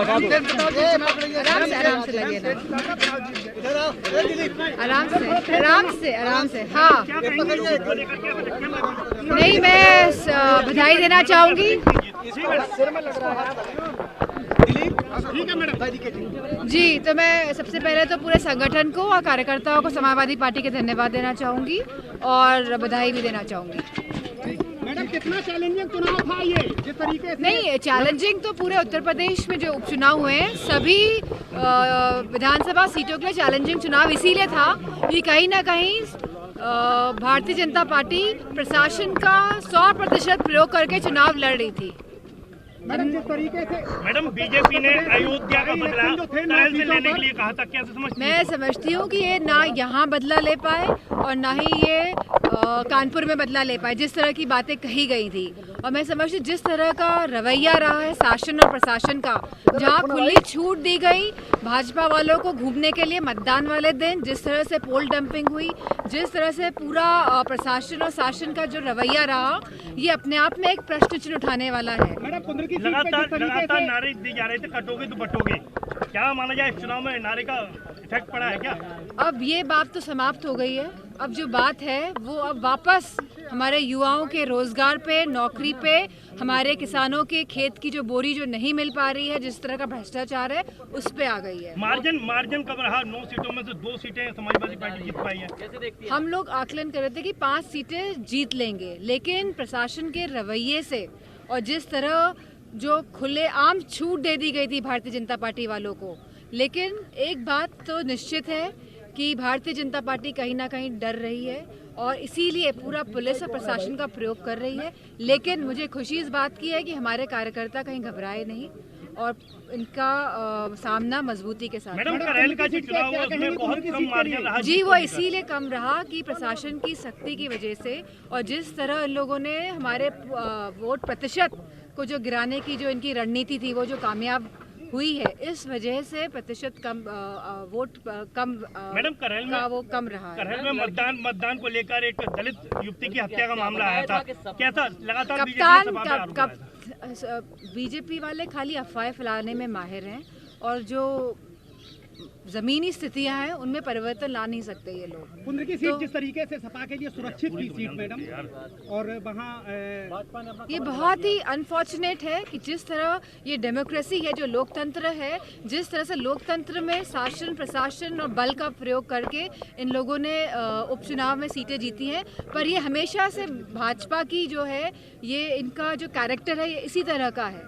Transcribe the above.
आराम से लगे ना, आराम से। हाँ, नहीं, मैं बधाई देना चाहूँगी। जी, तो मैं सबसे पहले तो पूरे संगठन को और कार्यकर्ताओं को समाजवादी पार्टी के धन्यवाद देना चाहूँगी और बधाई भी देना चाहूँगी। मैडम, कितना चैलेंजिंग चुनाव था ये, जिस तरीके से? नहीं, चैलेंजिंग तो पूरे उत्तर प्रदेश में जो उपचुनाव हुए हैं सभी विधानसभा सीटों के लिए चैलेंजिंग चुनाव इसीलिए था कि कहीं ना कहीं भारतीय जनता पार्टी प्रशासन का 100% प्रयोग करके चुनाव लड़ रही थी। मैडम, जिस तरीके से बीजेपी ने अयोध्या का बदला ट्रायल से लेने के लिए कहा था, क्या समझती हैं? मैं समझती हूँ कि ये ना यहाँ बदला ले पाए और ना ही ये कानपुर में बदला ले पाए, जिस तरह की बातें कही गई थी। और मैं समझती हूँ जिस तरह का रवैया रहा है शासन और प्रशासन का, जहाँ खुली छूट दी गई भाजपा वालों को घूमने के लिए मतदान वाले दिन, जिस तरह से पोल डंपिंग हुई, जिस तरह से पूरा प्रशासन और शासन का जो रवैया रहा, ये अपने आप में एक प्रश्न चिन्ह उठाने वाला है। लगातार नारे दी जा रहे थे, कटोगे तो बटोगे, क्या माना जाए इस चुनाव में नारे का इफेक्ट पड़ा है क्या? अब ये बात तो समाप्त हो गई है। अब जो बात है वो अब वापस हमारे युवाओं के रोजगार पे, नौकरी पे, हमारे किसानों के खेत की जो बोरी जो नहीं मिल पा रही है, जिस तरह का भ्रष्टाचार है, उस पे आ गई है। मार्जिन कब रहा? 9 सीटों में से 2 सीटें समाजवादी पार्टी जीत पाई है। कैसे देखती हैं? हम लोग आकलन कर रहे थे कि 5 सीटें जीत लेंगे, लेकिन प्रशासन के रवैये से और जिस तरह जो खुलेआम छूट दे दी गई थी भारतीय जनता पार्टी वालों को, लेकिन एक बात तो निश्चित है कि भारतीय जनता पार्टी कहीं ना कहीं डर रही है और इसीलिए पूरा पुलिस और प्रशासन का प्रयोग कर रही है। लेकिन मुझे खुशी इस बात की है कि हमारे कार्यकर्ता कहीं घबराए नहीं और इनका सामना मजबूती के साथ। मैडम, करेल का जो चुनाव हुआ उसमें बहुत कम मार्जिन रहा। जी, वो इसीलिए कम रहा कि प्रशासन की सख्ती की वजह से और जिस तरह इन लोगों ने हमारे वोट प्रतिशत को जो गिराने की जो इनकी रणनीति थी, वो जो कामयाब हुई है, इस वजह से प्रतिशत कम वोट कम मैडम करेल में वो कम रहा है। करेल में मतदान को लेकर एक दलित युवती की हत्या का मामला आया था, कैसा लगातार बीजेपी वाले खाली अफवाहें फैलाने में माहिर हैं और जो जमीनी स्थितियां हैं उनमें परिवर्तन ला नहीं सकते ये लोग। कुंद्र की सीट जिस तरीके से सपा के लिए सुरक्षित की सीट मैडम, और वहाँ ये बहुत ही अनफॉर्चुनेट है कि जिस तरह ये डेमोक्रेसी है, जो लोकतंत्र है, जिस तरह से लोकतंत्र में शासन प्रशासन और बल का प्रयोग करके इन लोगों ने उपचुनाव में सीटें जीती हैं। पर ये हमेशा से भाजपा की जो है, ये इनका जो कैरेक्टर है, ये इसी तरह का है।